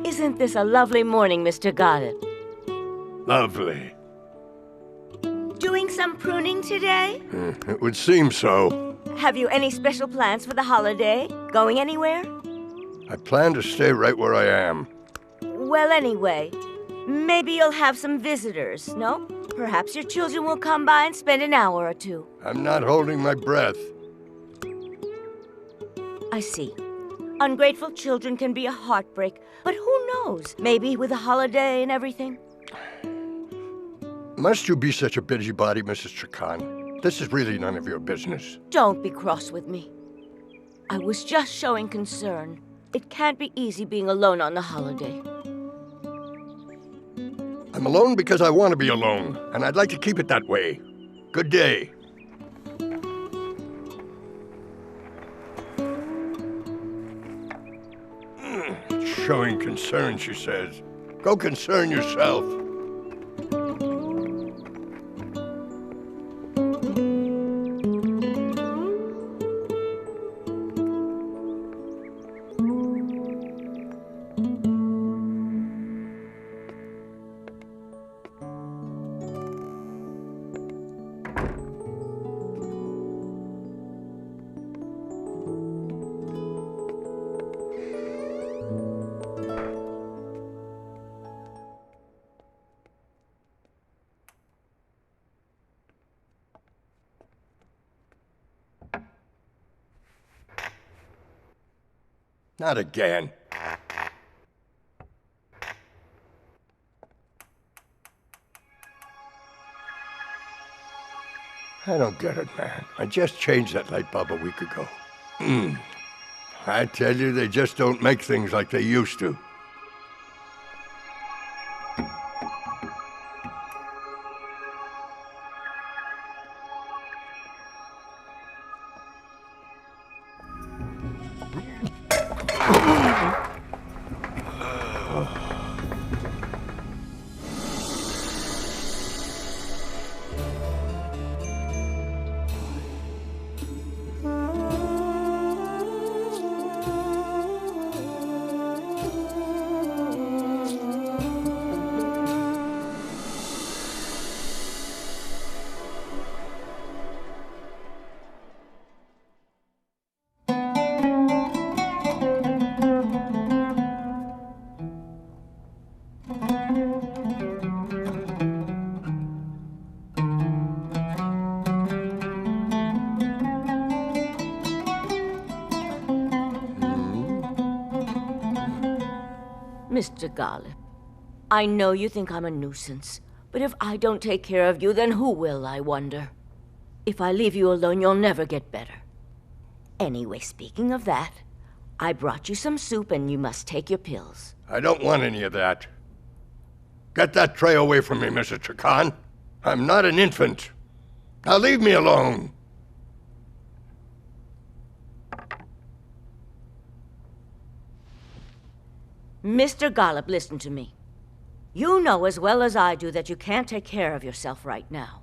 Isn't this a lovely morning, Mr. Goddard? Lovely. Doing some pruning today? It would seem so. Have you any special plans for the holiday? Going anywhere? I plan to stay right where I am. Well, anyway, maybe you'll have some visitors, no? Perhaps your children will come by and spend an hour or two. I'm not holding my breath. I see. Ungrateful children can be a heartbreak, but who knows? Maybe with a holiday and everything. Must you be such a busybody, Mrs. Trakan? This is really none of your business. Don't be cross with me. I was just showing concern. It can't be easy being alone on the holiday. I'm alone because I want to be alone, and I'd like to keep it that way. Good day. Showing concern, she says. Go concern yourself. Not again. I don't get it, man. I just changed that light bulb a week ago. I tell you, they just don't make things like they used to. Mr. Gollip, I know you think I'm a nuisance, but if I don't take care of you, then who will, I wonder? If I leave you alone, you'll never get better. Anyway, speaking of that, I brought you some soup and you must take your pills. I don't want any of that. Get that tray away from me, Mrs. Trakan. I'm not an infant. Now leave me alone. Mr. Gollip, listen to me. You know as well as I do that you can't take care of yourself right now.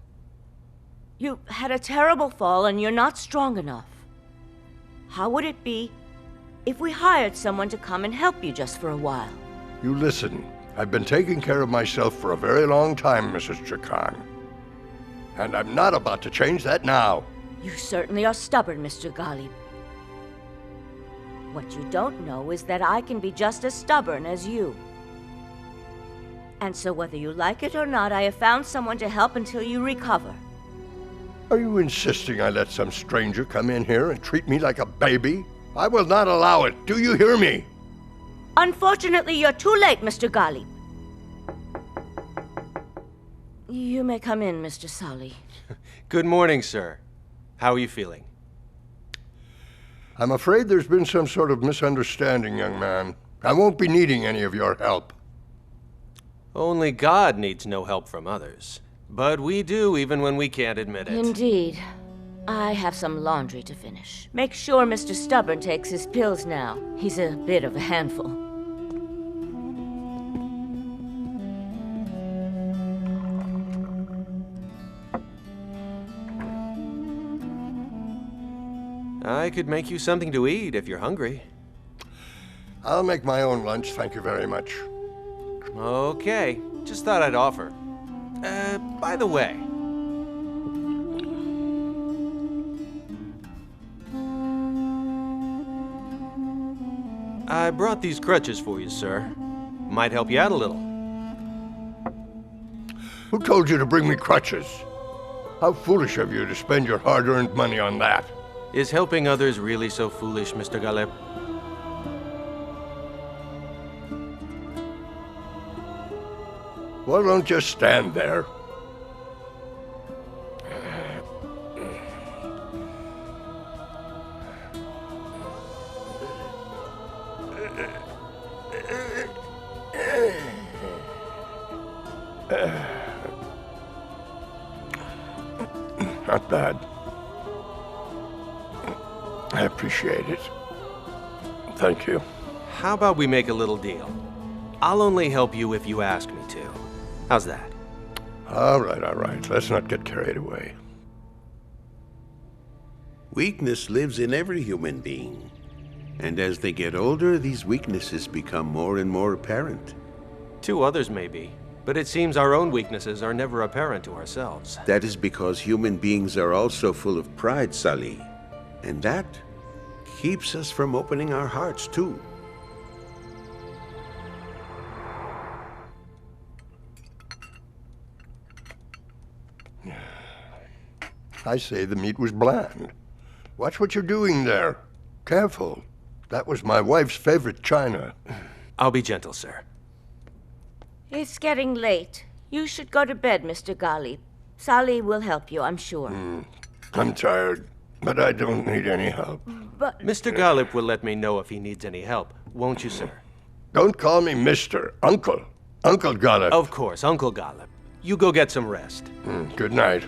You had a terrible fall and you're not strong enough. How would it be if we hired someone to come and help you just for a while? You listen. I've been taking care of myself for a very long time, Mrs. Trakan. And I'm not about to change that now. You certainly are stubborn, Mr. Gollip. What you don't know is that I can be just as stubborn as you. And so whether you like it or not, I have found someone to help until you recover. Are you insisting I let some stranger come in here and treat me like a baby? I will not allow it. Do you hear me? Unfortunately, you're too late, Mr. Gollip. You may come in, Mr. Salih. Good morning, sir. How are you feeling? I'm afraid there's been some sort of misunderstanding, young man. I won't be needing any of your help. Only God needs no help from others. But we do, even when we can't admit it. Indeed. I have some laundry to finish. Make sure Mr. Stubborn takes his pills now. He's a bit of a handful. I could make you something to eat if you're hungry. I'll make my own lunch, thank you very much. Okay, just thought I'd offer. By the way, I brought these crutches for you, sir. Might help you out a little. Who told you to bring me crutches? How foolish of you to spend your hard-earned money on that. Is helping others really so foolish, Mr. Galeb? Well, don't just stand there. Not bad. I appreciate it. Thank you. How about we make a little deal? I'll only help you if you ask me to. How's that? All right. Let's not get carried away. Weakness lives in every human being. And as they get older, these weaknesses become more and more apparent. To others, maybe. But it seems our own weaknesses are never apparent to ourselves. That is because human beings are also full of pride, Salih. And that keeps us from opening our hearts, too. I say the meat was bland. Watch what you're doing there. Careful. That was my wife's favorite china. I'll be gentle, sir. It's getting late. You should go to bed, Mr. Galib. Salih will help you, I'm sure. I'm tired, but I don't need any help. But Mr. Galeb will let me know if he needs any help, won't you, sir? Don't call me Mr. Uncle. Uncle Gallup. Of course, Uncle Galeb. You go get some rest. Good night.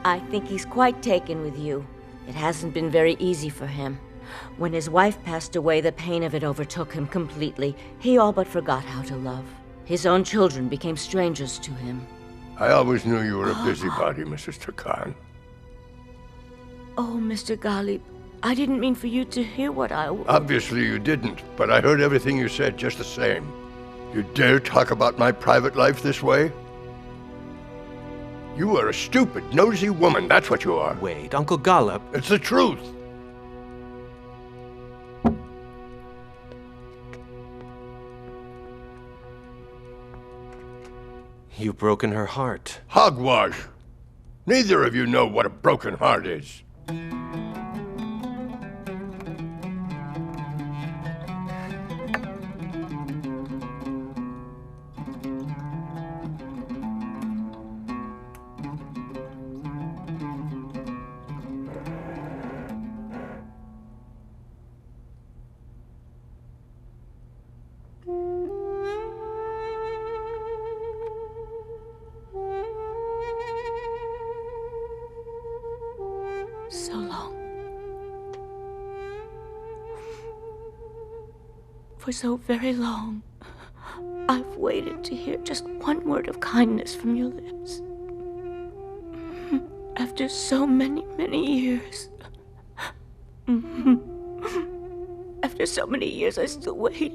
I think he's quite taken with you. It hasn't been very easy for him. When his wife passed away, the pain of it overtook him completely. He all but forgot how to love. His own children became strangers to him. I always knew you were a busybody, Mrs. Turkan. Oh, Mr. Galib, I didn't mean for you to hear what I... Obviously you didn't, but I heard everything you said just the same. You dare talk about my private life this way? You are a stupid, nosy woman, that's what you are. Wait, Uncle Galeb. It's the truth. You've broken her heart. Hogwash. Neither of you know what a broken heart is. So long. For so very long, I've waited to hear just one word of kindness from your lips. After so many, many years. After so many years, I still wait.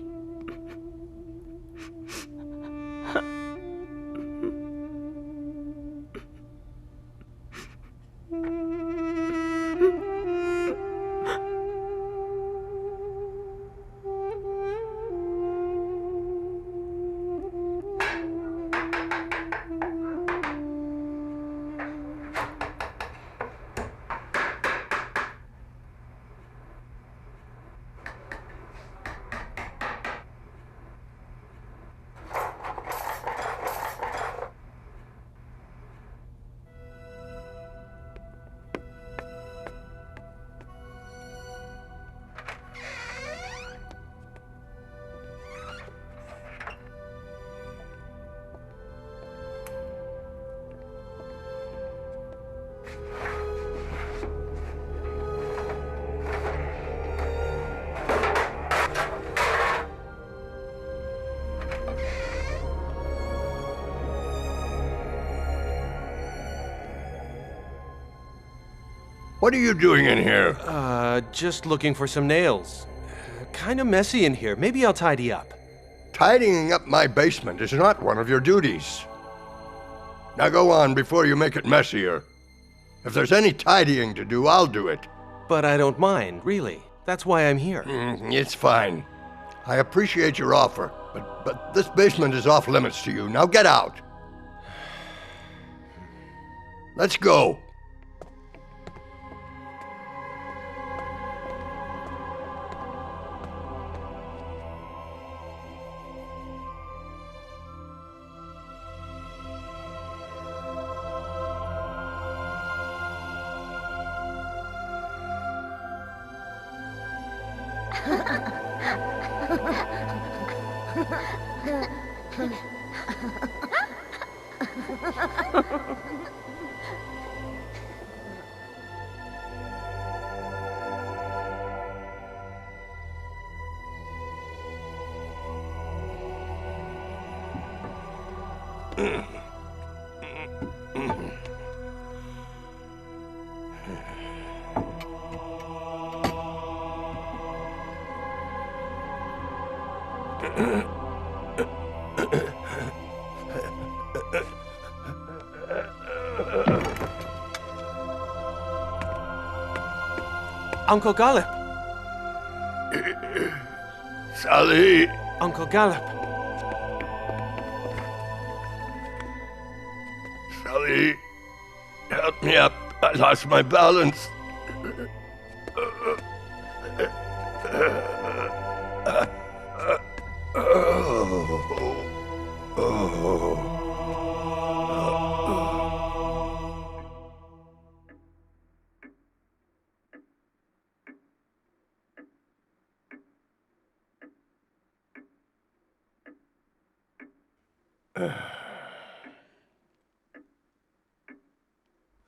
What are you doing in here? Just looking for some nails. Kind of messy in here. Maybe I'll tidy up. Tidying up my basement is not one of your duties. Now go on before you make it messier. If there's any tidying to do, I'll do it. But I don't mind, really. That's why I'm here. It's fine. I appreciate your offer, but this basement is off limits to you. Now get out. Let's go. Uncle Gallup! Salih! Uncle Gallup! Salih, help me up. I lost my balance.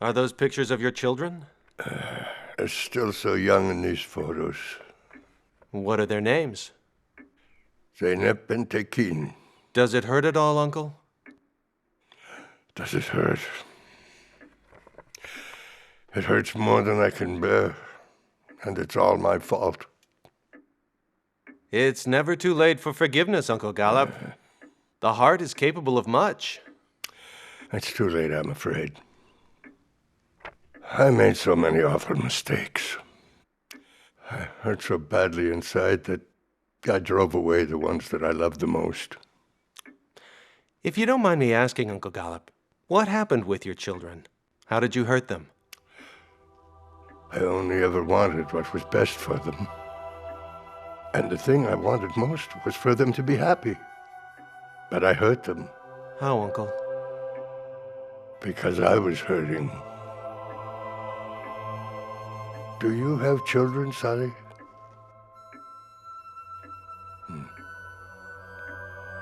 Are those pictures of your children? They're still so young in these photos. What are their names? Zeynep and Tekin. Does it hurt at all, Uncle? Does it hurt? It hurts more than I can bear, and it's all my fault. It's never too late for forgiveness, Uncle Gallup. The heart is capable of much. It's too late, I'm afraid. I made so many awful mistakes. I hurt so badly inside that I drove away the ones that I loved the most. If you don't mind me asking, Uncle Gallup, what happened with your children? How did you hurt them? I only ever wanted what was best for them. And the thing I wanted most was for them to be happy. But I hurt them. How, Uncle? Because I was hurting. Do you have children, Salih?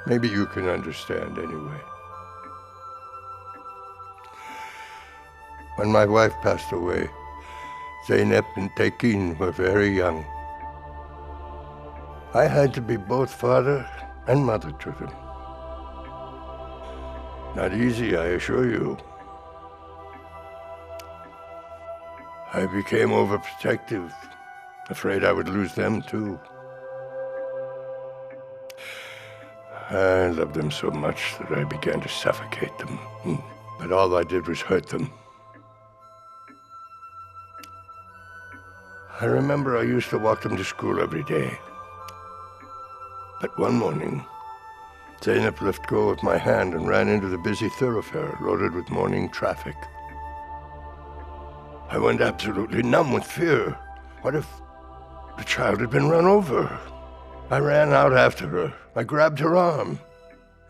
Maybe you can understand anyway. When my wife passed away, Zeynep and Tekin were very young. I had to be both father and mother to them. Not easy, I assure you. I became overprotective, afraid I would lose them too. I loved them so much that I began to suffocate them. But all I did was hurt them. I remember I used to walk them to school every day. But one morning, Zeynep let go of my hand and ran into the busy thoroughfare loaded with morning traffic. I went absolutely numb with fear. What if the child had been run over? I ran out after her. I grabbed her arm.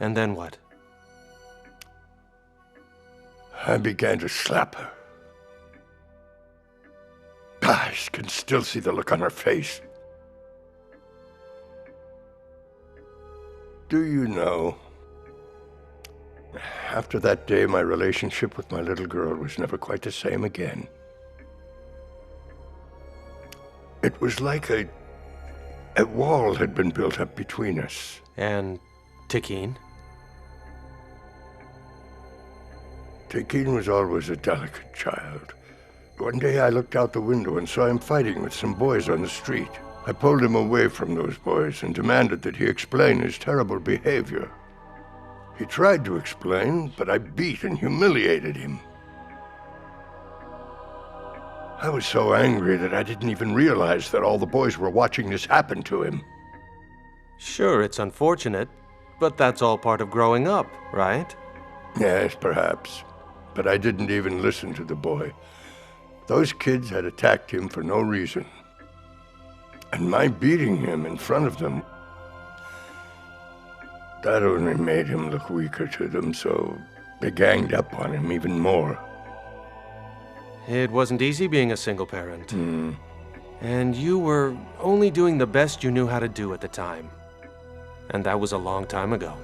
And then what? I began to slap her. I can still see the look on her face. Do you know, after that day, my relationship with my little girl was never quite the same again. It was like a wall had been built up between us. And Tekin? Tekin was always a delicate child, One day I looked out the window and saw him fighting with some boys on the street. I pulled him away from those boys and demanded that he explain his terrible behavior. He tried to explain, but I beat and humiliated him. I was so angry that I didn't even realize that all the boys were watching this happen to him. Sure, it's unfortunate, but that's all part of growing up, right? Yes, perhaps. But I didn't even listen to the boy. Those kids had attacked him for no reason. And my beating him in front of them, that only made him look weaker to them, so they ganged up on him even more. It wasn't easy being a single parent. And you were only doing the best you knew how to do at the time. And that was a long time ago.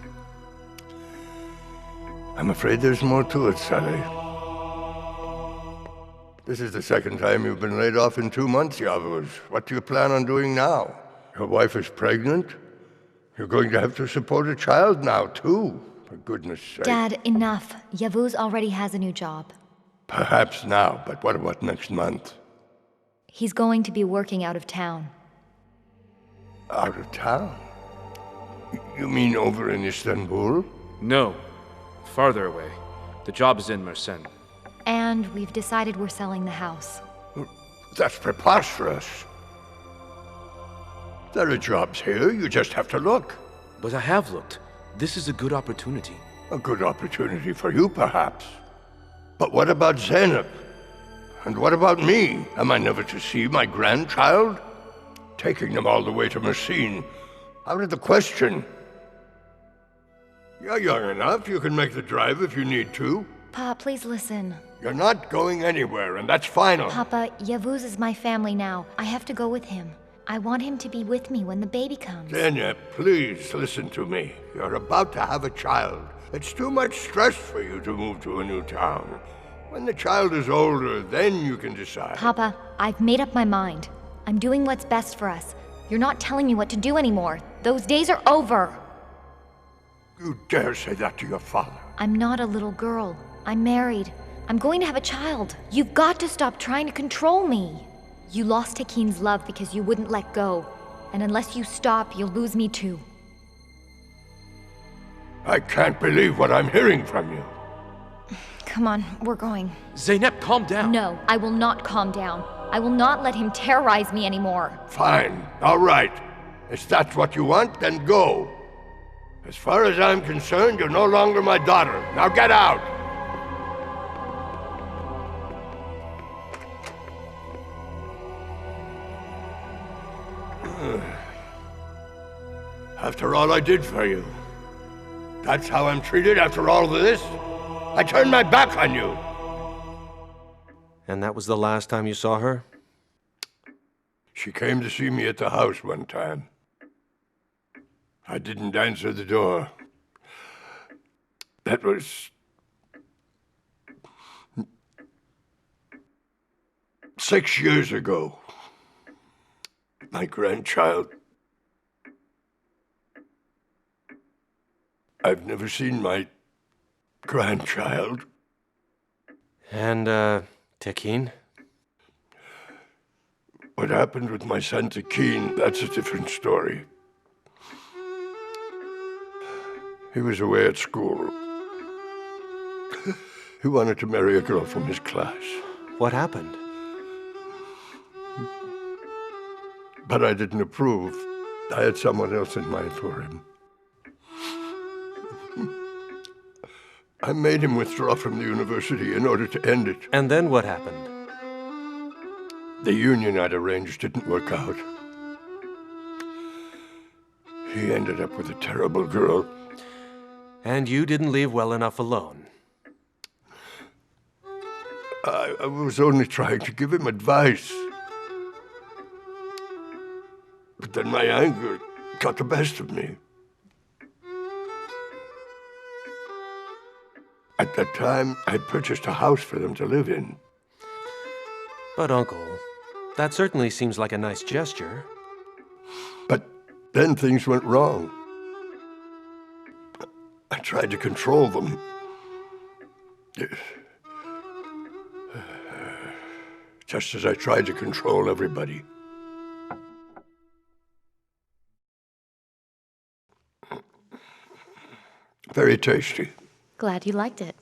I'm afraid there's more to it, Salih. This is the second time you've been laid off in 2 months, Yavuz. What do you plan on doing now? Your wife is pregnant? You're going to have to support a child now, too. For goodness sake. Dad, enough. Yavuz already has a new job. Perhaps now, but what about next month? He's going to be working out of town. Out of town? You mean over in Istanbul? No. Farther away. The job is in Mersin. And we've decided we're selling the house. That's preposterous. There are jobs here, you just have to look. But I have looked. This is a good opportunity. A good opportunity for you, perhaps. But what about Zainab? And what about me? Am I never to see my grandchild? Taking them all the way to Mersin. Out of the question. You're young enough, you can make the drive if you need to. Pa, please listen. You're not going anywhere, and that's final. Papa, Yavuz is my family now. I have to go with him. I want him to be with me when the baby comes. Zainab, please listen to me. You're about to have a child. It's too much stress for you to move to a new town. When the child is older, then you can decide. Papa, I've made up my mind. I'm doing what's best for us. You're not telling me what to do anymore. Those days are over. You dare say that to your father? I'm not a little girl. I'm married. I'm going to have a child. You've got to stop trying to control me. You lost Hakeem's love because you wouldn't let go. And unless you stop, you'll lose me too. I can't believe what I'm hearing from you. Come on, we're going. Zainab, calm down. No, I will not calm down. I will not let him terrorize me anymore. Fine. All right. If that's what you want, then go. As far as I'm concerned, you're no longer my daughter. Now get out! After all I did for you. That's how I'm treated after all of this? I turned my back on you. And that was the last time you saw her? She came to see me at the house one time. I didn't answer the door. That was 6 years ago. My grandchild. I've never seen my grandchild. And, Tekin? What happened with my son Tekin, that's a different story. He was away at school. He wanted to marry a girl from his class. What happened? But I didn't approve. I had someone else in mind for him. I made him withdraw from the university in order to end it. And then what happened? The union I'd arranged didn't work out. He ended up with a terrible girl. And you didn't leave well enough alone. I was only trying to give him advice. But then my anger got the best of me. At that time, I'd purchased a house for them to live in. But, Uncle, that certainly seems like a nice gesture. But then things went wrong. I tried to control them. just as I tried to control everybody. Very tasty. Glad you liked it.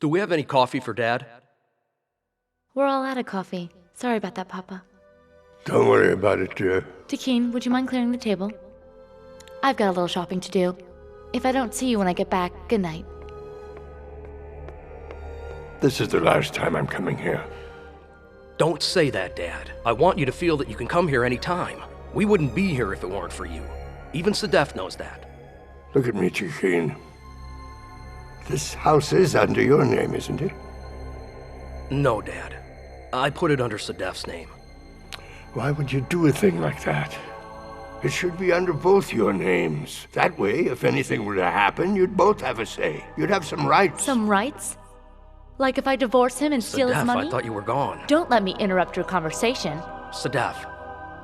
Do we have any coffee for Dad? We're all out of coffee. Sorry about that, Papa. Don't worry about it, dear. Takeen, would you mind clearing the table? I've got a little shopping to do. If I don't see you when I get back, good night. This is the last time I'm coming here. Don't say that, Dad. I want you to feel that you can come here any time. We wouldn't be here if it weren't for you. Even Sedef knows that. Look at me, Takeen. This house is under your name, isn't it? No, Dad. I put it under Sedef's name. Why would you do a thing like that? It should be under both your names. That way, if anything were to happen, you'd both have a say. You'd have some rights. Some rights? Like if I divorce him and steal his Sedef, money? I thought you were gone. Don't let me interrupt your conversation. Sedef.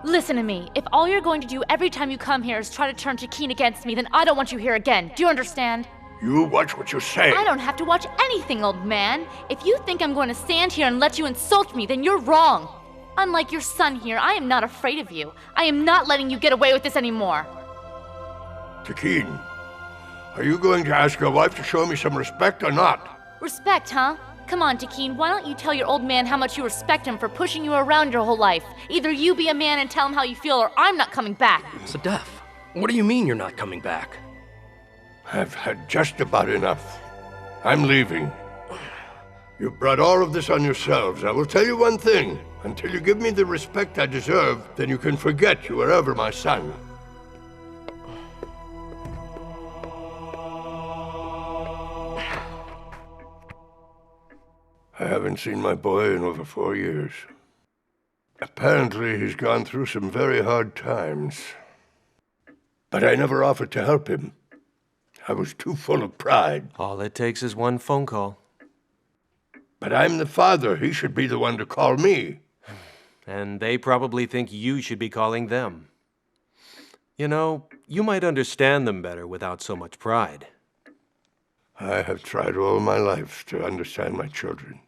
Listen to me. If all you're going to do every time you come here is try to turn Takeen against me, then I don't want you here again. Do you understand? You watch what you say. I don't have to watch anything, old man. If you think I'm going to stand here and let you insult me, then you're wrong. Unlike your son here, I am not afraid of you. I am not letting you get away with this anymore. Takeen, are you going to ask your wife to show me some respect or not? Respect, huh? Come on, Takeen, why don't you tell your old man how much you respect him for pushing you around your whole life? Either you be a man and tell him how you feel, or I'm not coming back. Sedef, what do you mean you're not coming back? I've had just about enough. I'm leaving. You've brought all of this on yourselves. I will tell you one thing. Until you give me the respect I deserve, then you can forget you were ever my son. I haven't seen my boy in over 4 years. Apparently, he's gone through some very hard times. But I never offered to help him. I was too full of pride. All it takes is one phone call. But I'm the father. He should be the one to call me. And they probably think you should be calling them. You know, you might understand them better without so much pride. I have tried all my life to understand my children.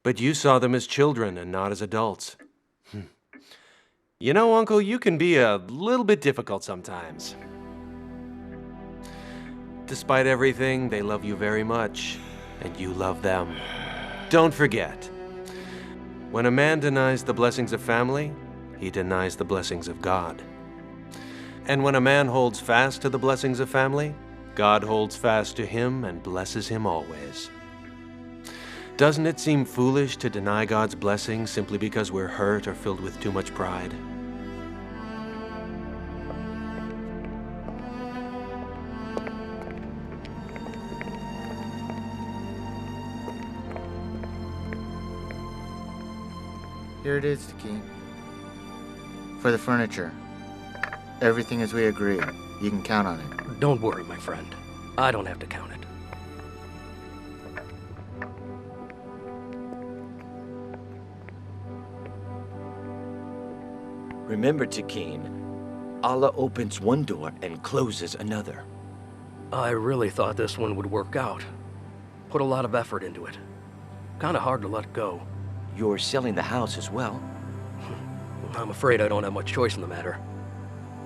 But you saw them as children and not as adults. You know, Uncle, you can be a little bit difficult sometimes. Despite everything, they love you very much, and you love them. Don't forget, when a man denies the blessings of family, he denies the blessings of God. And when a man holds fast to the blessings of family, God holds fast to him and blesses him always. Doesn't it seem foolish to deny God's blessings simply because we're hurt or filled with too much pride? Here it is, Takeen. For the furniture. Everything as we agreed. You can count on it. Don't worry, my friend. I don't have to count it. Remember, Takeen, Allah opens one door and closes another. I really thought this one would work out. Put a lot of effort into it. Kinda hard to let go. You're selling the house as well. I'm afraid I don't have much choice in the matter.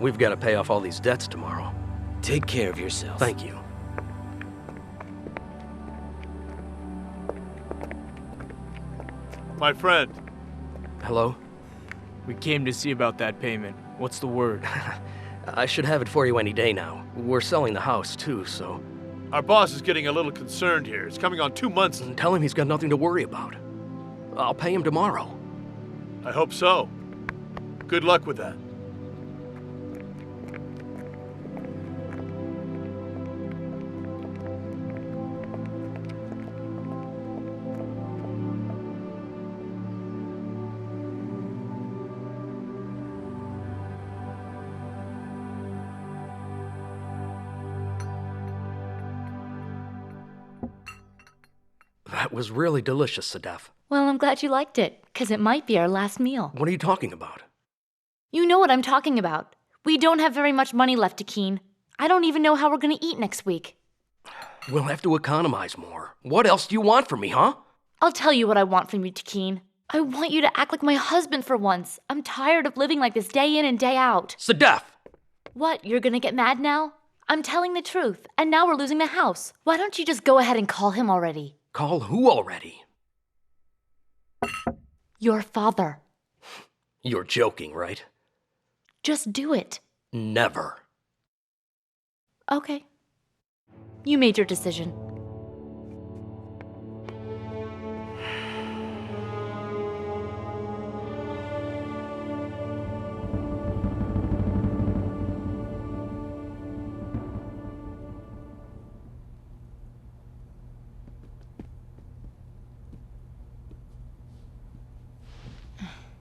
We've got to pay off all these debts tomorrow. Take care of yourself. Thank you. My friend. Hello? We came to see about that payment. What's the word? I should have it for you any day now. We're selling the house, too, so... Our boss is getting a little concerned here. It's coming on 2 months. Tell him he's got nothing to worry about. I'll pay him tomorrow. I hope so. Good luck with that. That was really delicious, Sedef. Well, I'm glad you liked it, because it might be our last meal. What are you talking about? You know what I'm talking about. We don't have very much money left, Takeen. I don't even know how we're going to eat next week. We'll have to economize more. What else do you want from me, huh? I'll tell you what I want from you, Takeen. I want you to act like my husband for once. I'm tired of living like this day in and day out. Sedef! What, you're gonna get mad now? I'm telling the truth, and now we're losing the house. Why don't you just go ahead and call him already? Call who already? Your father. You're joking, right? Just do it. Never. Okay. You made your decision.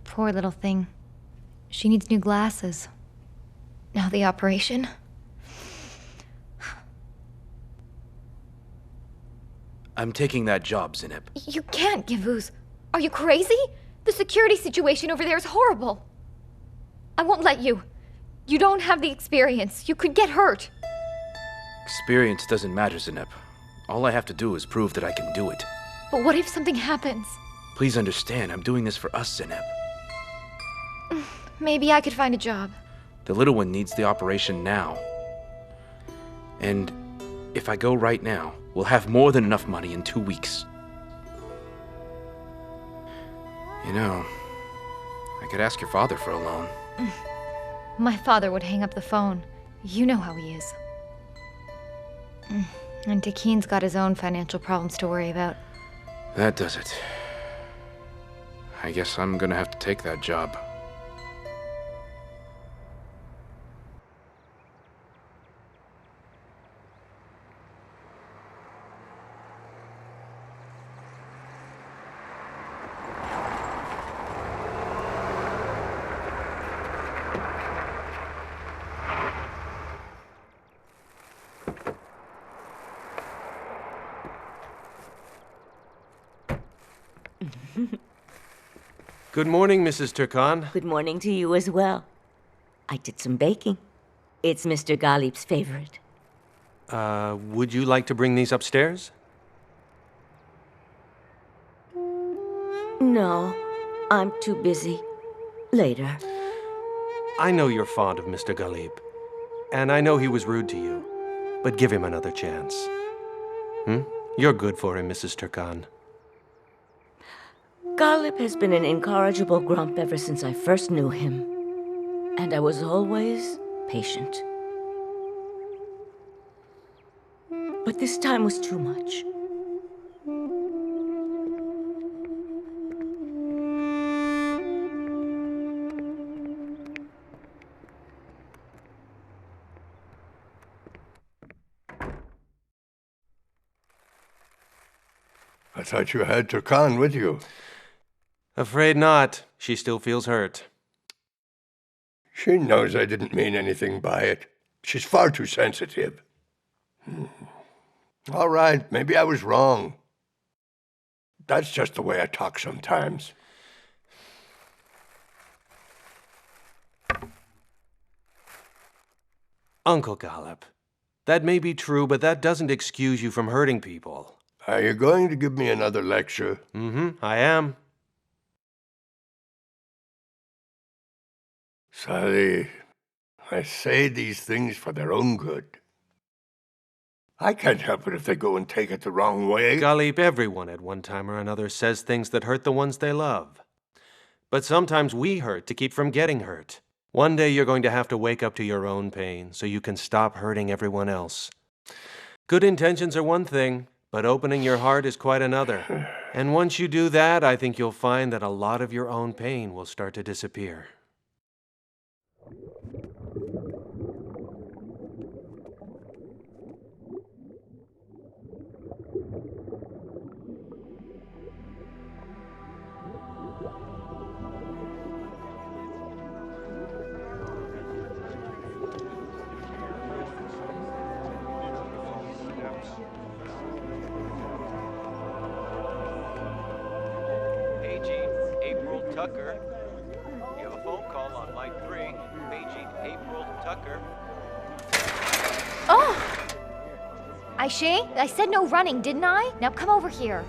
Poor little thing. She needs new glasses. Now the operation. I'm taking that job, Zineb. You can't, Givuz. Are you crazy? The security situation over there is horrible. I won't let you. You don't have the experience. You could get hurt. Experience doesn't matter, Zineb. All I have to do is prove that I can do it. But what if something happens? Please understand, I'm doing this for us, Zineb. Maybe I could find a job. The little one needs the operation now. And if I go right now, we'll have more than enough money in 2 weeks. You know, I could ask your father for a loan. My father would hang up the phone. You know how he is. And Takeen's got his own financial problems to worry about. That does it. I guess I'm gonna have to take that job. Good morning, Mrs. Turkan. Good morning to you as well. I did some baking. It's Mr. Ghalib's favorite. Would you like to bring these upstairs? No, I'm too busy. Later. I know you're fond of Mr. Ghalib, and I know he was rude to you, but give him another chance. You're good for him, Mrs. Turkan. Ghalib has been an incorrigible grump ever since I first knew him, and I was always patient. But this time was too much. I thought you had Turkan with you. Afraid not. She still feels hurt. She knows I didn't mean anything by it. She's far too sensitive. All right, maybe I was wrong. That's just the way I talk sometimes. Uncle Ghalib, that may be true, but that doesn't excuse you from hurting people. Are you going to give me another lecture? I am. Salih, I say these things for their own good. I can't help it if they go and take it the wrong way. Ghalib, everyone at one time or another says things that hurt the ones they love. But sometimes we hurt to keep from getting hurt. One day you're going to have to wake up to your own pain so you can stop hurting everyone else. Good intentions are one thing, but opening your heart is quite another. And once you do that, I think you'll find that a lot of your own pain will start to disappear. Paging April Tucker. You have a phone call on line 3. Paging April Tucker. Oh! Aisha, I said no running, didn't I? Now come over here.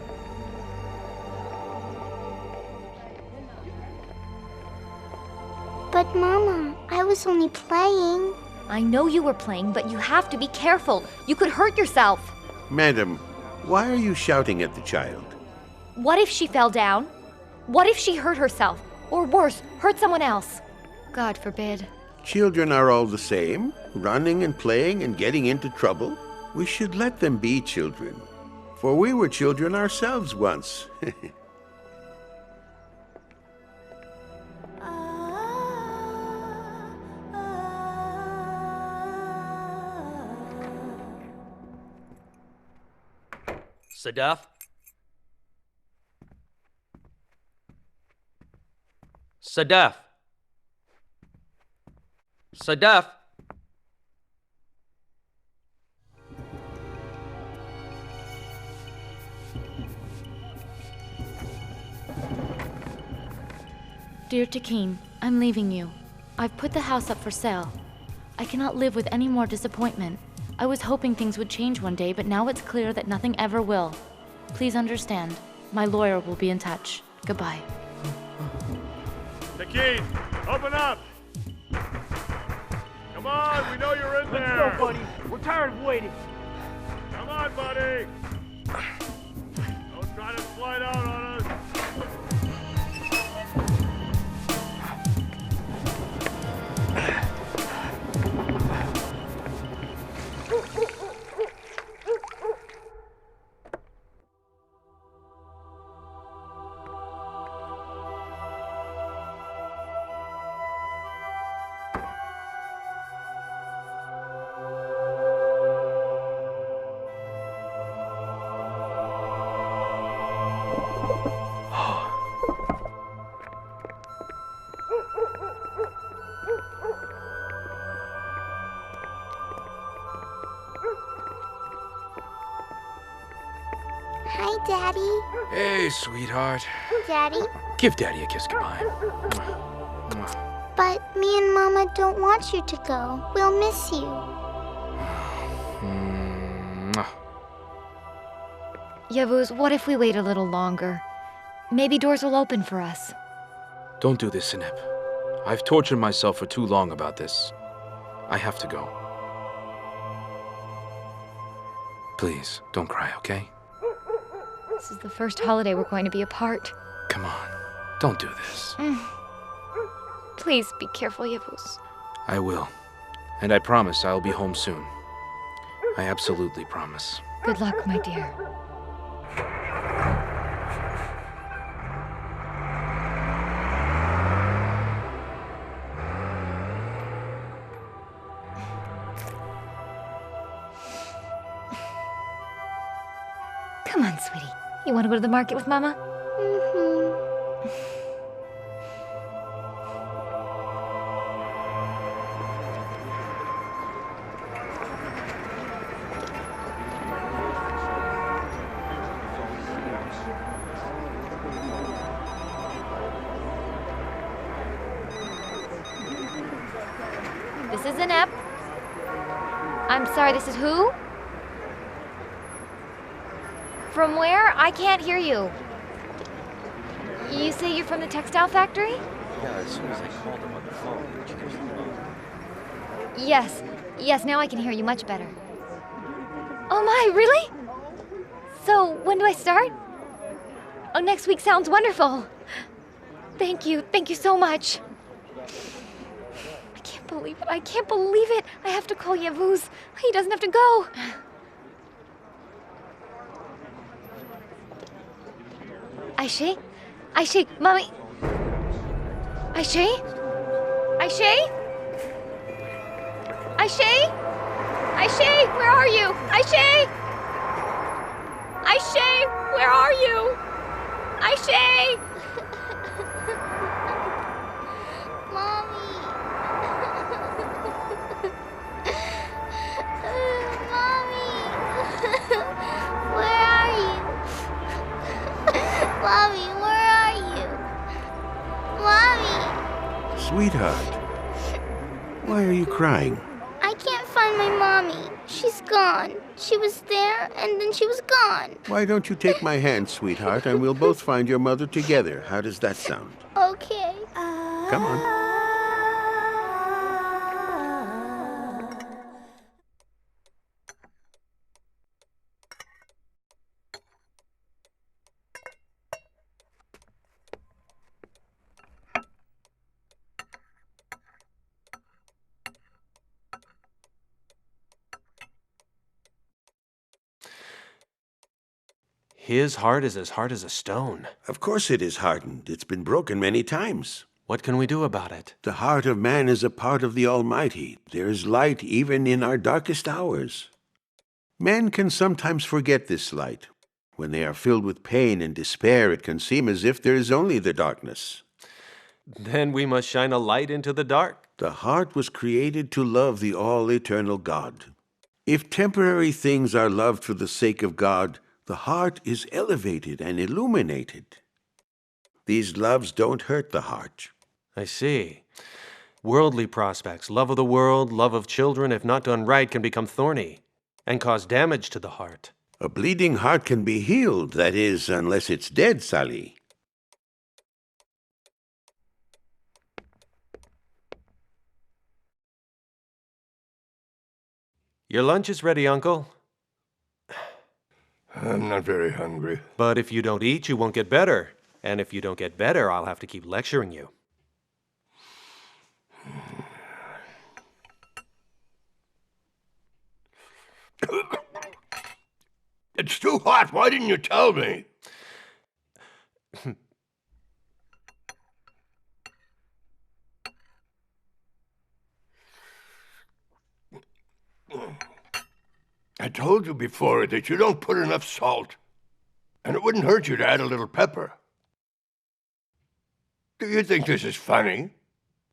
was only playing. I know you were playing, but you have to be careful. You could hurt yourself. Madam, why are you shouting at the child? What if she fell down? What if she hurt herself? Or worse, hurt someone else? God forbid. Children are all the same, running and playing and getting into trouble. We should let them be children, for we were children ourselves once. Sadaf? Sadaf? Sadaf? Dear Takin, I'm leaving you. I've put the house up for sale. I cannot live with any more disappointment. I was hoping things would change one day, but now it's clear that nothing ever will. Please understand. My lawyer will be in touch. Goodbye. Takin, open up! Come on, we know you're in there! Let's go, buddy. We're tired of waiting. Come on, buddy! Don't try to slide out on us! Hi, Daddy. Hey, sweetheart. Daddy? Give Daddy a kiss goodbye. But me and Mama don't want you to go. We'll miss you. Yavuz, what if we wait a little longer? Maybe doors will open for us. Don't do this, Sinep. I've tortured myself for too long about this. I have to go. Please, don't cry, okay? This is the first holiday we're going to be apart. Come on, don't do this. Please be careful, Yavuz. I will. And I promise I'll be home soon. I absolutely promise. Good luck, my dear. Come on, sweetie. You want to go to the market with Mama? This is Zineb. I'm sorry, this is who? From where? I can't hear you. You say you're from the textile factory? Yeah, as soon as I called him on the phone, she goes to the phone. Yes. Yes, now I can hear you much better. Oh my, really? So, when do I start? Oh, next week sounds wonderful. Thank you so much. I can't believe it. I can't believe it. I have to call Yavuz. He doesn't have to go. Aisha? Aisha, Mommy. Aisha? Aisha? Aisha? Aisha, where are you? Aisha? Aisha, where are you? Aisha? Mommy. Mommy. Where are you? Mommy, where are you? Mommy. Sweetheart, why are you crying? I can't find my mommy. She's gone. She was there, and then she was gone. Why don't you take my hand, sweetheart, and we'll both find your mother together? How does that sound? Okay. Come on. His heart is as hard as a stone. Of course it is hardened. It's been broken many times. What can we do about it? The heart of man is a part of the Almighty. There is light even in our darkest hours. Men can sometimes forget this light. When they are filled with pain and despair, it can seem as if there is only the darkness. Then we must shine a light into the dark. The heart was created to love the all-eternal God. If temporary things are loved for the sake of God, the heart is elevated and illuminated. These loves don't hurt the heart. I see. Worldly prospects, love of the world, love of children, if not done right, can become thorny and cause damage to the heart. A bleeding heart can be healed, that is, unless it's dead, Salih. Your lunch is ready, Uncle. I'm not very hungry. But if you don't eat, you won't get better. And if you don't get better, I'll have to keep lecturing you. It's too hot. Why didn't you tell me? I told you before that you don't put enough salt. And it wouldn't hurt you to add a little pepper. Do you think this is funny?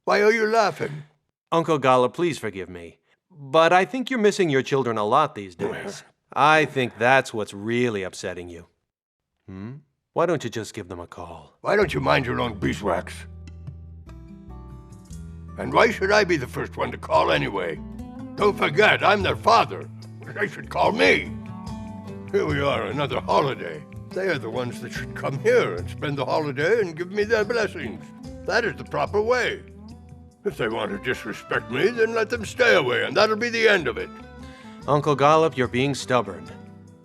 Why are you laughing? Uncle Gala, please forgive me. But I think you're missing your children a lot these days. I think that's what's really upsetting you. Why don't you just give them a call? Why don't you mind your own beeswax? And why should I be the first one to call anyway? Don't forget, I'm their father. They should call me. Here we are, another holiday. They are the ones that should come here and spend the holiday and give me their blessings. That is the proper way. If they want to disrespect me, then let them stay away, and that'll be the end of it. Uncle Gollop, you're being stubborn.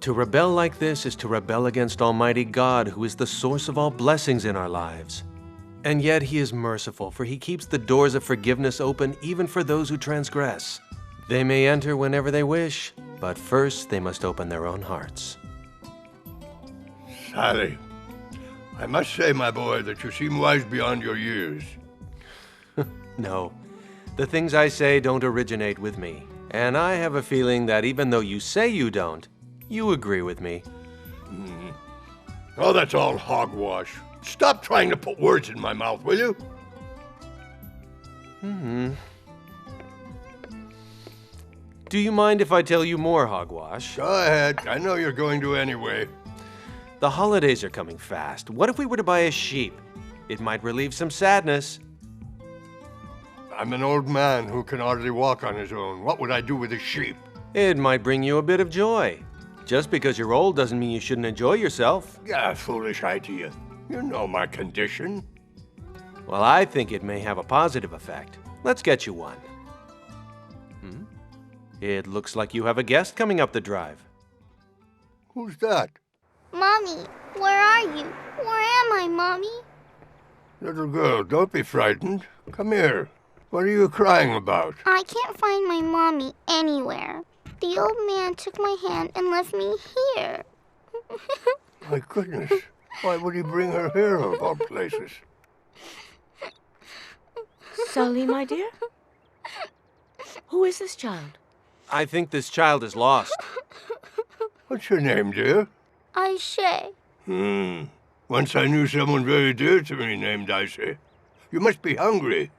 To rebel like this is to rebel against Almighty God, who is the source of all blessings in our lives. And yet He is merciful, for He keeps the doors of forgiveness open even for those who transgress. They may enter whenever they wish, but first they must open their own hearts. Salih, I must say, my boy, that you seem wise beyond your years. No, the things I say don't originate with me. And I have a feeling that even though you say you don't, you agree with me. Oh, that's all hogwash. Stop trying to put words in my mouth, will you? Do you mind if I tell you more hogwash? Go ahead. I know you're going to anyway. The holidays are coming fast. What if we were to buy a sheep? It might relieve some sadness. I'm an old man who can hardly walk on his own. What would I do with a sheep? It might bring you a bit of joy. Just because you're old doesn't mean you shouldn't enjoy yourself. Yeah, foolish idea. You know my condition. Well, I think it may have a positive effect. Let's get you one. It looks like you have a guest coming up the drive. Who's that? Mommy, where are you? Where am I, Mommy? Little girl, don't be frightened. Come here. What are you crying about? I can't find my mommy anywhere. The old man took my hand and left me here. My goodness. Why would he bring her here, of all places? Salih, my dear? Who is this child? I think this child is lost. What's your name, dear? Aisha. Once I knew someone very dear to me named Aisha. You must be hungry.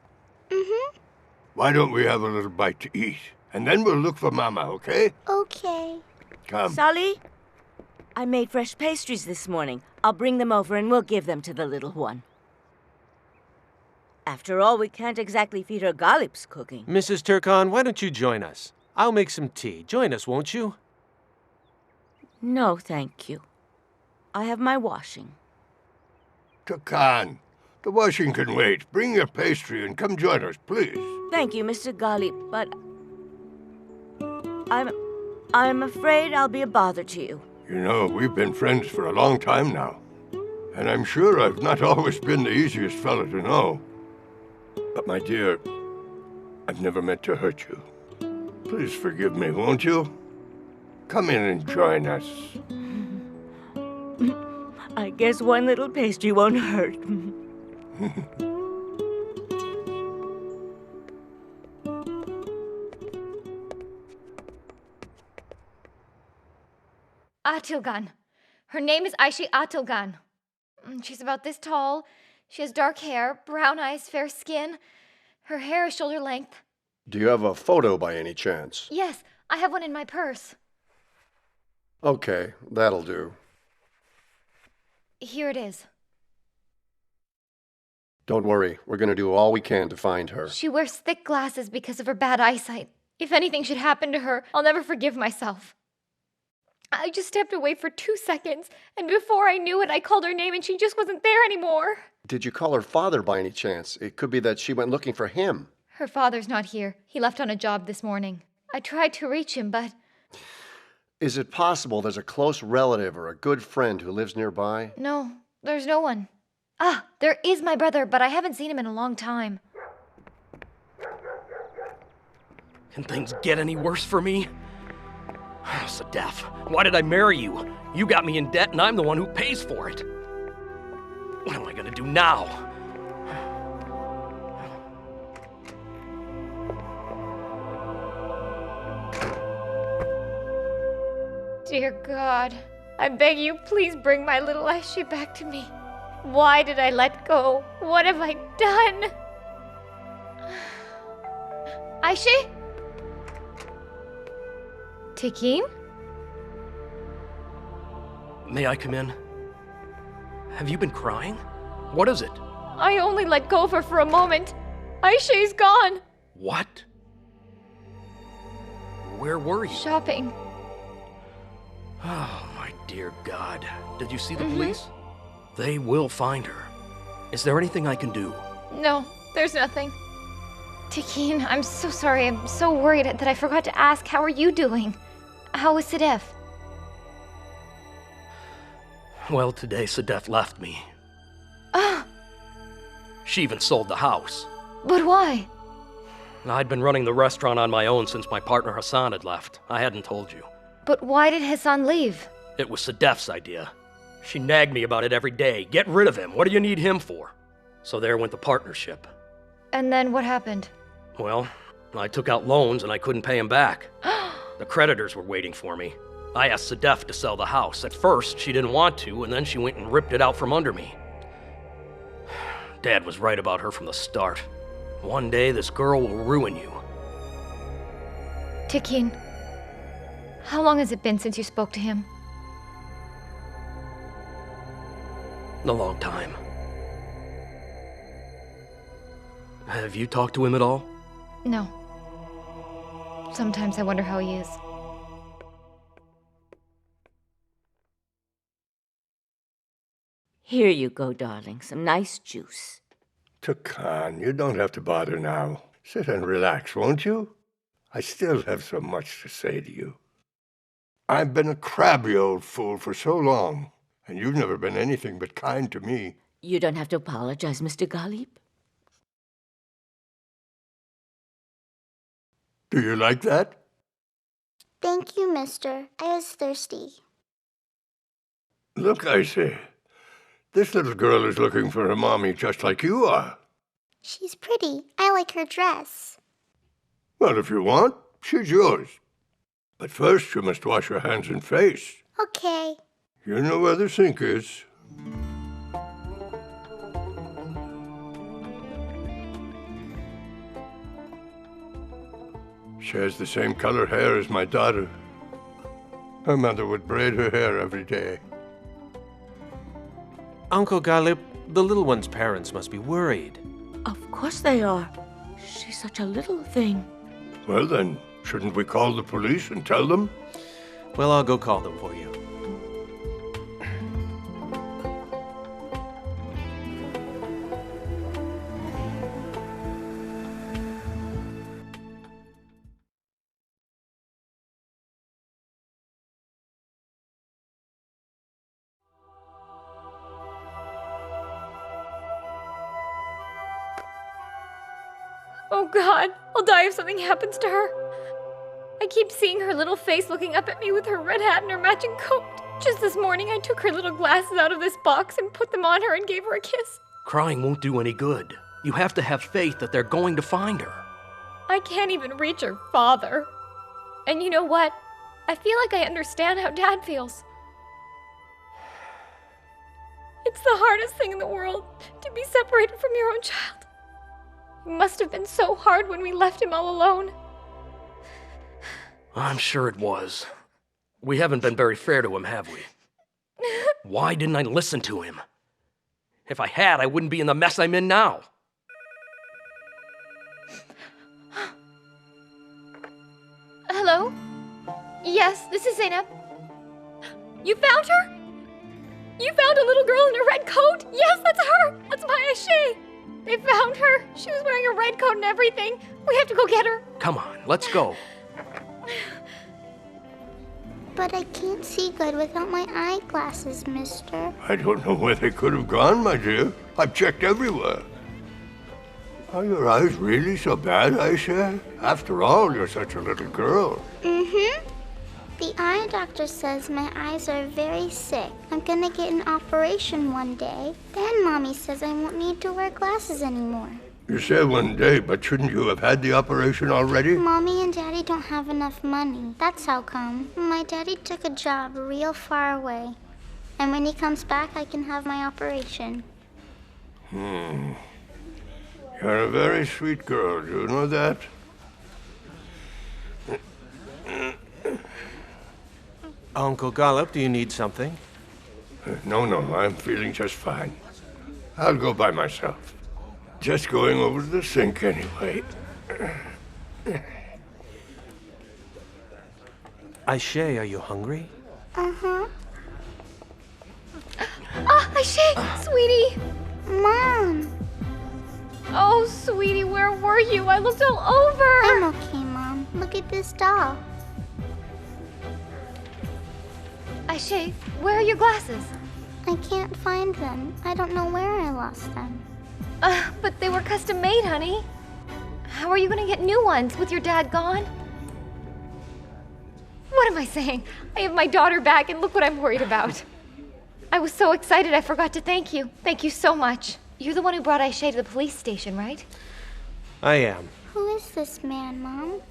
Why don't we have a little bite to eat? And then we'll look for Mama, okay? Okay. Come. Salih, I made fresh pastries this morning. I'll bring them over and we'll give them to the little one. After all, we can't exactly feed her Ghalib's cooking. Mrs. Turkan, why don't you join us? I'll make some tea. Join us, won't you? No, thank you. I have my washing. Turkan, the washing can wait. Bring your pastry and come join us, please. Thank you, Mr. Ghalib, but I'm afraid I'll be a bother to you. You know, we've been friends for a long time now. And I'm sure I've not always been the easiest fellow to know. But my dear, I've never meant to hurt you. Please forgive me, won't you? Come in and join us. I guess one little pastry won't hurt. Atilgan. Her name is Aisha Atilgan. She's about this tall. She has dark hair, brown eyes, fair skin. Her hair is shoulder length. Do you have a photo by any chance? Yes, I have one in my purse. Okay, that'll do. Here it is. Don't worry, we're going to do all we can to find her. She wears thick glasses because of her bad eyesight. If anything should happen to her, I'll never forgive myself. I just stepped away for 2 seconds, and before I knew it, I called her name and she just wasn't there anymore. Did you call her father by any chance? It could be that she went looking for him. Her father's not here. He left on a job this morning. I tried to reach him, but... Is it possible there's a close relative or a good friend who lives nearby? No, there's no one. Ah, there is my brother, but I haven't seen him in a long time. Can things get any worse for me? Sadef, why did I marry you? You got me in debt and I'm the one who pays for it. What am I gonna do now? Dear God, I beg you, please bring my little Aisha back to me. Why did I let go? What have I done? Aisha? Tekin? May I come in? Have you been crying? What is it? I only let go of her for a moment. Aisha is gone. What? Where were you? Shopping. Oh, my dear God. Did you see the police? They will find her. Is there anything I can do? No, there's nothing. Tekin, I'm so sorry. I'm so worried that I forgot to ask. How are you doing? How is Sadef? Well, today Sadef left me. She even sold the house. But why? I'd been running the restaurant on my own since my partner Hassan had left. I hadn't told you. But why did Hassan leave? It was Sadef's idea. She nagged me about it every day. Get rid of him. What do you need him for? So there went the partnership. And then what happened? Well, I took out loans and I couldn't pay him back. The creditors were waiting for me. I asked Sadef to sell the house. At first, she didn't want to, and then she went and ripped it out from under me. Dad was right about her from the start. One day, this girl will ruin you. Tekin, how long has it been since you spoke to him? A long time. Have you talked to him at all? No. Sometimes I wonder how he is. Here you go, darling. Some nice juice. Tukan, you don't have to bother now. Sit and relax, won't you? I still have so much to say to you. I've been a crabby old fool for so long, and you've never been anything but kind to me. You don't have to apologize, Mr. Ghalib. Do you like that? Thank you, mister. I was thirsty. Look, I say. This little girl is looking for a mommy just like you are. She's pretty. I like her dress. Well, if you want, she's yours. But first, you must wash your hands and face. Okay. You know where the sink is. She has the same color hair as my daughter. Her mother would braid her hair every day. Uncle Ghalib, the little one's parents must be worried. Of course they are. She's such a little thing. Well then, shouldn't we call the police and tell them? Well, I'll go call them for you. Oh God, I'll die if something happens to her. I keep seeing her little face looking up at me with her red hat and her matching coat. Just this morning, I took her little glasses out of this box and put them on her and gave her a kiss. Crying won't do any good. You have to have faith that they're going to find her. I can't even reach her father. And you know what? I feel like I understand how Dad feels. It's the hardest thing in the world to be separated from your own child. It must have been so hard when we left him all alone. I'm sure it was. We haven't been very fair to him, have we? Why didn't I listen to him? If I had, I wouldn't be in the mess I'm in now. Hello? Yes, this is Zainab. You found her? You found a little girl in a red coat? Yes, that's her! That's my Aisha! They found her. She was wearing a red coat and everything. We have to go get her. Come on, let's go. But I can't see good without my eyeglasses, mister. I don't know where they could have gone, my dear. I've checked everywhere. Are your eyes really so bad, Aisha? After all, you're such a little girl. Mm-hmm. The eye doctor says my eyes are very sick. I'm gonna get an operation one day. Then Mommy says I won't need to wear glasses anymore. You say one day, but shouldn't you have had the operation already? Mommy and Daddy don't have enough money. That's how come. My daddy took a job real far away. And when he comes back, I can have my operation. You're a very sweet girl, do you know that? Uncle Gollop, do you need something? No, I'm feeling just fine. I'll go by myself. Just going over to the sink anyway. Aisha, are you hungry? Uh-huh. Ah, Aisha! Sweetie! Mom! Oh, sweetie, where were you? I looked all over! I'm okay, Mom. Look at this doll. Aisha, where are your glasses? I can't find them. I don't know where I lost them. But they were custom made, honey. How are you gonna get new ones with your dad gone? What am I saying? I have my daughter back and look what I'm worried about. I was so excited I forgot to thank you. Thank you so much. You're the one who brought Aisha to the police station, right? I am. Who is this man, Mom?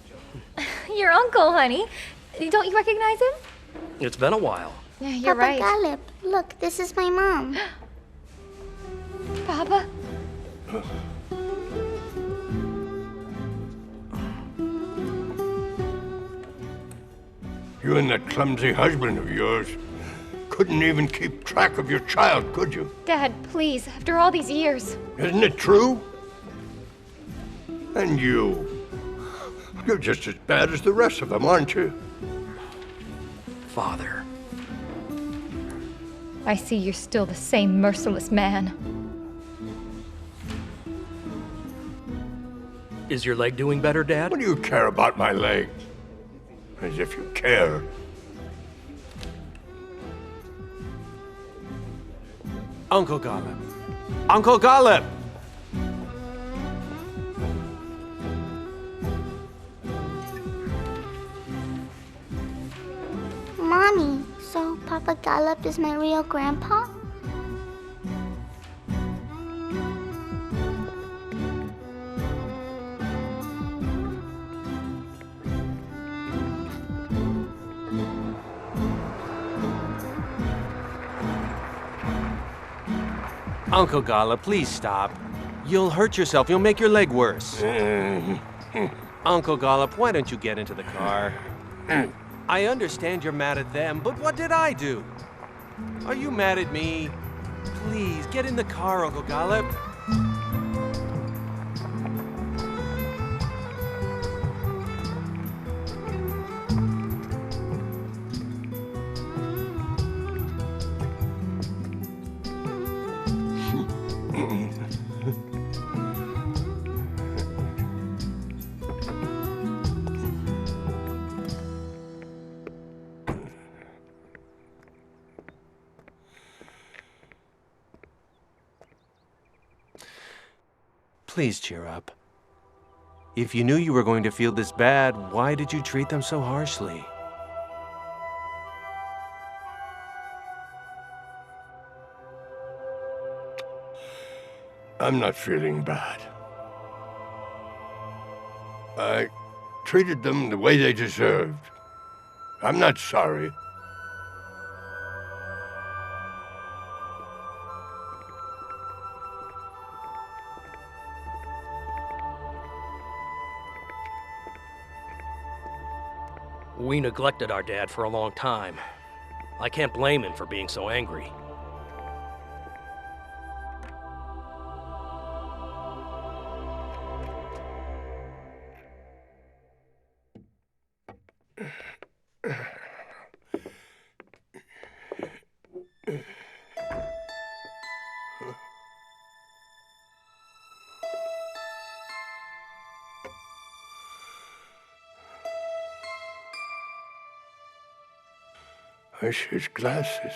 Your uncle, honey. Don't you recognize him? It's been a while. Yeah, you're Papa right. Gollop, look, this is my mom. Papa? You and that clumsy husband of yours couldn't even keep track of your child, could you? Dad, please, after all these years. Isn't it true? And you're just as bad as the rest of them, aren't you? Father. I see you're still the same merciless man. Is your leg doing better, Dad? What do you care about my leg? As if you care. Uncle Gollop. Uncle Gollop! Mommy, so Papa Gollop is my real grandpa? Uncle Gollop, please stop. You'll hurt yourself. You'll make your leg worse. Uncle Gollop, why don't you get into the car? I understand you're mad at them, but what did I do? Are you mad at me? Please, get in the car, Uncle Gollop. Please cheer up. If you knew you were going to feel this bad, why did you treat them so harshly? I'm not feeling bad. I treated them the way they deserved. I'm not sorry. We neglected our dad for a long time. I can't blame him for being so angry. His glasses.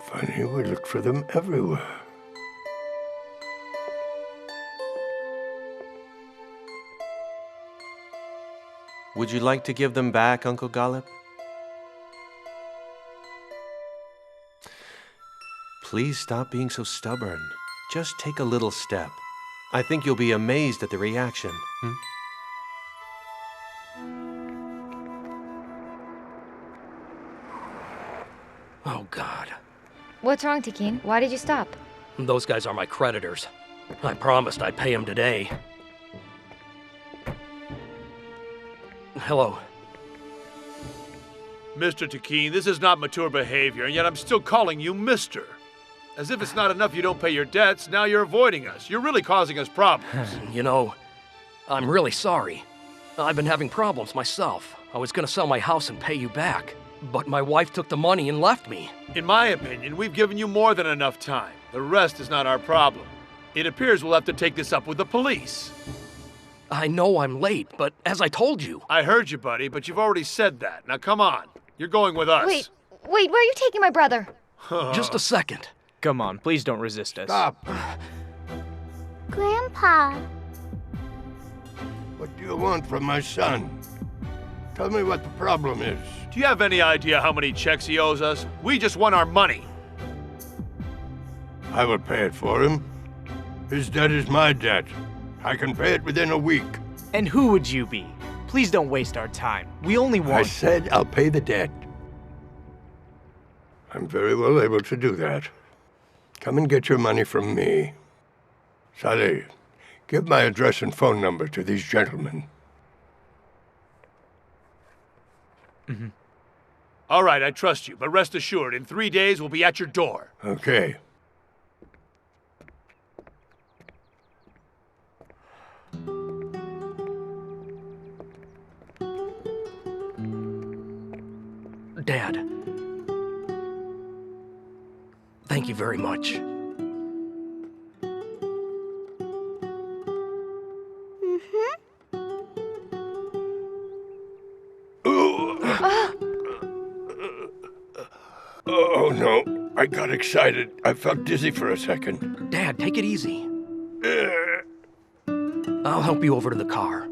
Funny, we look for them everywhere. Would you like to give them back, Uncle Gollop? Please stop being so stubborn. Just take a little step. I think you'll be amazed at the reaction. Oh, God. What's wrong, Takin? Why did you stop? Those guys are my creditors. I promised I'd pay them today. Hello. Mr. Takin, this is not mature behavior, and yet I'm still calling you Mister. As if it's not enough you don't pay your debts, now you're avoiding us. You're really causing us problems. You know, I'm really sorry. I've been having problems myself. I was gonna sell my house and pay you back, but my wife took the money and left me. In my opinion, we've given you more than enough time. The rest is not our problem. It appears we'll have to take this up with the police. I know I'm late, but as I told you... I heard you, buddy, but you've already said that. Now come on. You're going with us. Wait, where are you taking my brother? Just a second. Come on, please don't resist us. Stop. Grandpa. What do you want from my son? Tell me what the problem is. Do you have any idea how many checks he owes us? We just want our money. I will pay it for him. His debt is my debt. I can pay it within a week. And who would you be? Please don't waste our time. We only want... I said I'll pay the debt. I'm very well able to do that. Come and get your money from me. Salih, give my address and phone number to these gentlemen. All right, I trust you, but rest assured, in 3 days we'll be at your door. Okay. Dad. Thank you very much. Oh, no. I got excited. I felt dizzy for a second. Dad, take it easy. I'll help you over to the car.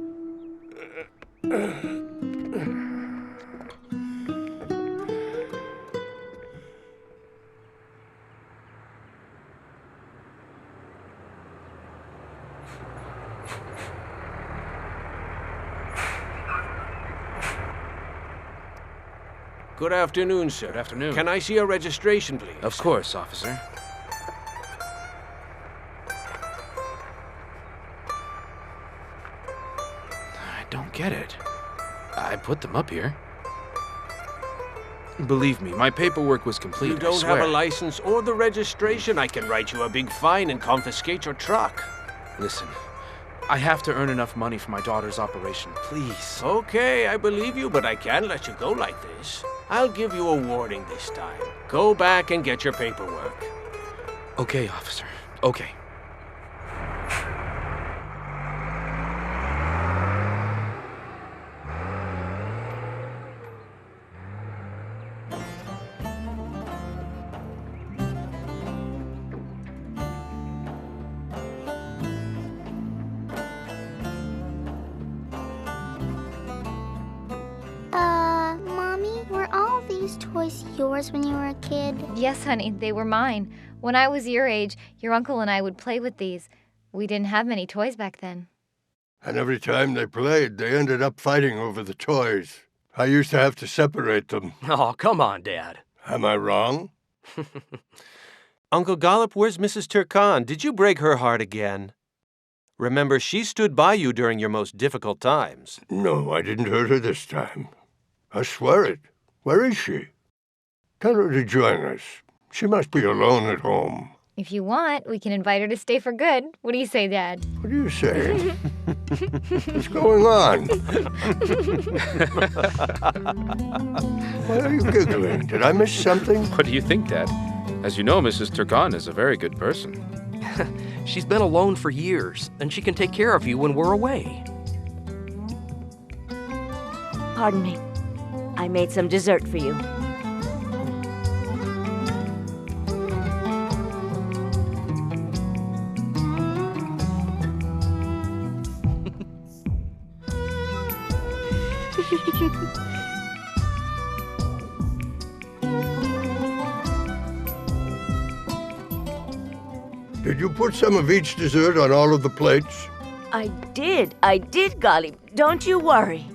Good afternoon, sir. Good afternoon. Can I see a registration, please? Of course, officer. I don't get it. I put them up here. Believe me, my paperwork was complete. You don't have a license or the registration, I can write you a big fine and confiscate your truck. Listen, I have to earn enough money for my daughter's operation, please. Okay, I believe you, but I can't let you go like this. I'll give you a warning this time. Go back and get your paperwork. Okay, officer. Okay. toys yours when you were a kid? Yes, honey, they were mine. When I was your age, your uncle and I would play with these. We didn't have many toys back then. And every time they played, they ended up fighting over the toys. I used to have to separate them. Oh, come on, Dad. Am I wrong? Uncle Gollop, where's Mrs. Turcan? Did you break her heart again? Remember, she stood by you during your most difficult times. No, I didn't hurt her this time. I swear it. Where is she? Tell her to join us. She must be alone at home. If you want, we can invite her to stay for good. What do you say, Dad? What are you saying? What's going on? Why are you giggling? Did I miss something? What do you think, Dad? As you know, Mrs. Turcan is a very good person. She's been alone for years, and she can take care of you when we're away. Pardon me. I made some dessert for you. Did you put some of each dessert on all of the plates? I did, Golly. Don't you worry.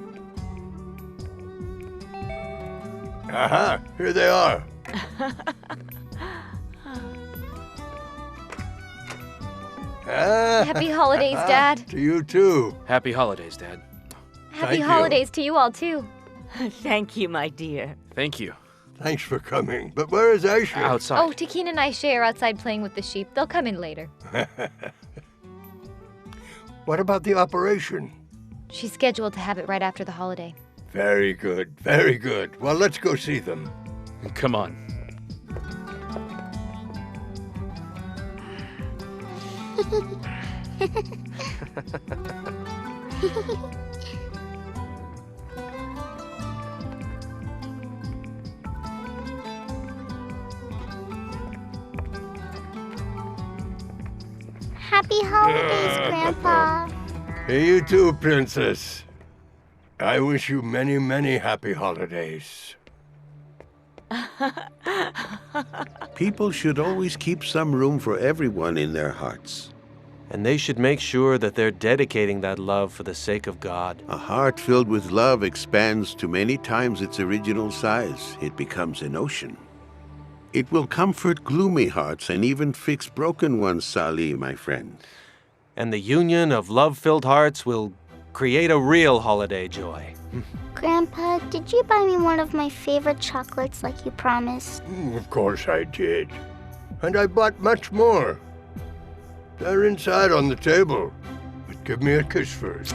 Aha, here they are. Happy holidays, Dad. To you too. Happy holidays, Dad. Happy holidays to you all, too. Thank you, my dear. Thank you. Thanks for coming. But where is Aisha? Outside. Oh, Takeen and Aisha are outside playing with the sheep. They'll come in later. What about the operation? She's scheduled to have it right after the holiday. Very good, very good. Well, let's go see them. Come on. Happy holidays, Grandpa. Hey, you too, Princess. I wish you many, many happy holidays. People should always keep some room for everyone in their hearts. And they should make sure that they're dedicating that love for the sake of God. A heart filled with love expands to many times its original size. It becomes an ocean. It will comfort gloomy hearts and even fix broken ones, Salih, my friend. And the union of love-filled hearts will create a real holiday joy. Grandpa, did you buy me one of my favorite chocolates like you promised? Of course I did. And I bought much more. They're inside on the table. But give me a kiss first.